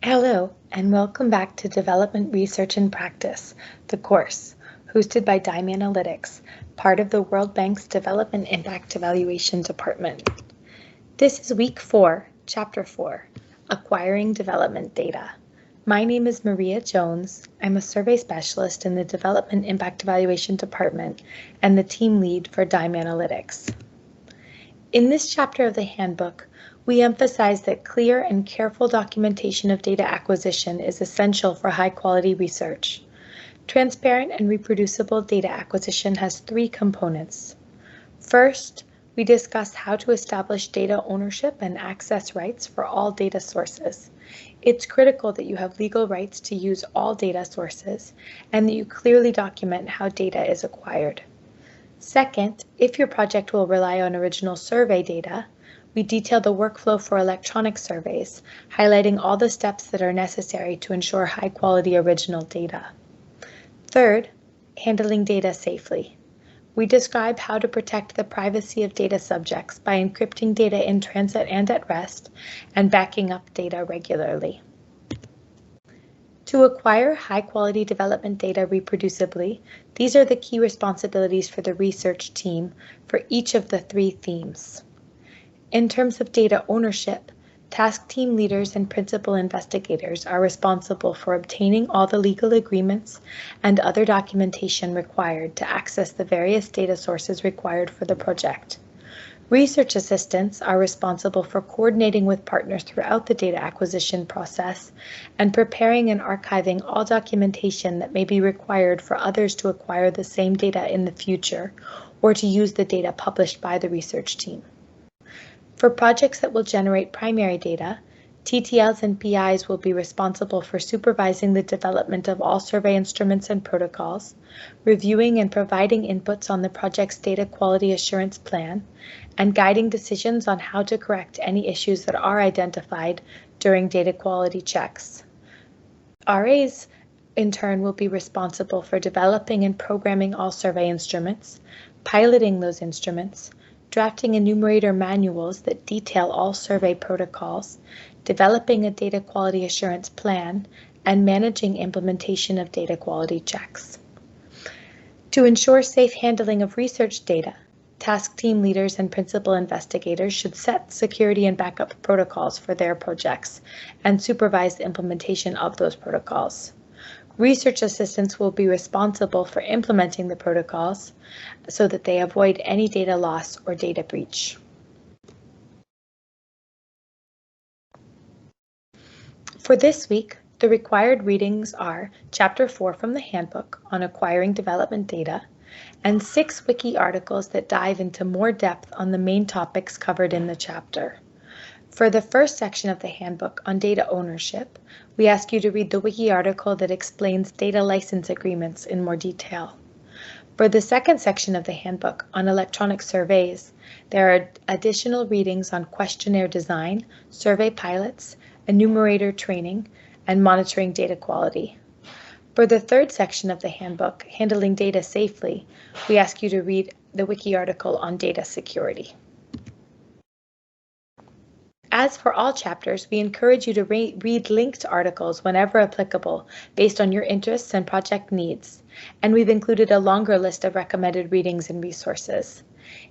Hello, and welcome back to Development Research and Practice, the course, hosted by Dime Analytics, part of the World Bank's Development Impact Evaluation Department. This is Week 4, Chapter 4, Acquiring Development Data. My name is Maria Jones. I'm a survey specialist in the Development Impact Evaluation Department and the team lead for Dime Analytics. In this chapter of the handbook, we emphasize that clear and careful documentation of data acquisition is essential for high-quality research. Transparent and reproducible data acquisition has three components. First, we discuss how to establish data ownership and access rights for all data sources. It's critical that you have legal rights to use all data sources and that you clearly document how data is acquired. Second, if your project will rely on original survey data, we detail the workflow for electronic surveys, highlighting all the steps that are necessary to ensure high-quality original data. Third, handling data safely. We describe how to protect the privacy of data subjects by encrypting data in transit and at rest, and backing up data regularly. To acquire high-quality development data reproducibly, these are the key responsibilities for the research team for each of the three themes. In terms of data ownership, task team leaders and principal investigators are responsible for obtaining all the legal agreements and other documentation required to access the various data sources required for the project. Research assistants are responsible for coordinating with partners throughout the data acquisition process and preparing and archiving all documentation that may be required for others to acquire the same data in the future or to use the data published by the research team. For projects that will generate primary data, TTLs and PIs will be responsible for supervising the development of all survey instruments and protocols, reviewing and providing inputs on the project's data quality assurance plan, and guiding decisions on how to correct any issues that are identified during data quality checks. RAs, in turn, will be responsible for developing and programming all survey instruments, piloting those instruments, drafting enumerator manuals that detail all survey protocols, developing a data quality assurance plan, and managing implementation of data quality checks. To ensure safe handling of research data, task team leaders and principal investigators should set security and backup protocols for their projects and supervise the implementation of those protocols. Research assistants will be responsible for implementing the protocols so that they avoid any data loss or data breach. For this week, the required readings are Chapter 4 from the handbook on acquiring development data and 6 wiki articles that dive into more depth on the main topics covered in the chapter. For the first section of the handbook on data ownership, we ask you to read the wiki article that explains data license agreements in more detail. For the second section of the handbook on electronic surveys, there are additional readings on questionnaire design, survey pilots, enumerator training, and monitoring data quality. For the third section of the handbook, handling data safely, we ask you to read the wiki article on data security. As for all chapters, we encourage you to read linked articles whenever applicable based on your interests and project needs, and we've included a longer list of recommended readings and resources.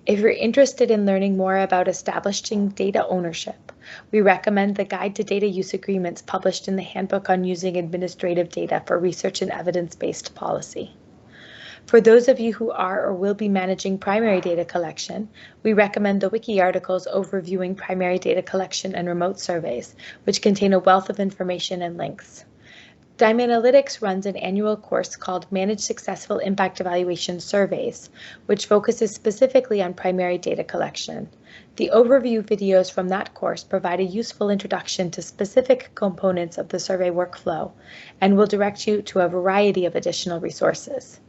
If you're interested in learning more about establishing data ownership, we recommend the Guide to Data Use Agreements published in the Handbook on Using Administrative Data for Research and Evidence-Based Policy. For those of you who are or will be managing primary data collection, we recommend the wiki articles overviewing primary data collection and remote surveys, which contain a wealth of information and links. Dime Analytics runs an annual course called Manage Successful Impact Evaluation Surveys, which focuses specifically on primary data collection. The overview videos from that course provide a useful introduction to specific components of the survey workflow and will direct you to a variety of additional resources.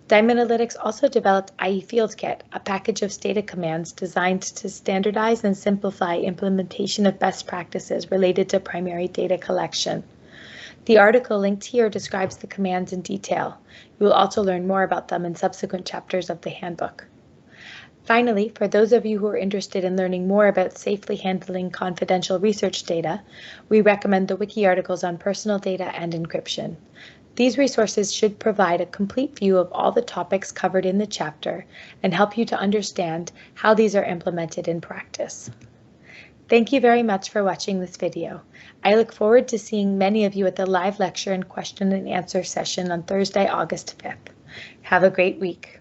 Dime Analytics also developed IE FieldKit, a package of data commands designed to standardize and simplify implementation of best practices related to primary data collection. The article linked here describes the commands in detail. You will also learn more about them in subsequent chapters of the handbook. Finally, for those of you who are interested in learning more about safely handling confidential research data, we recommend the wiki articles on personal data and encryption. These resources should provide a complete view of all the topics covered in the chapter and help you to understand how these are implemented in practice. Thank you very much for watching this video. I look forward to seeing many of you at the live lecture and question and answer session on Thursday, August 5th. Have a great week.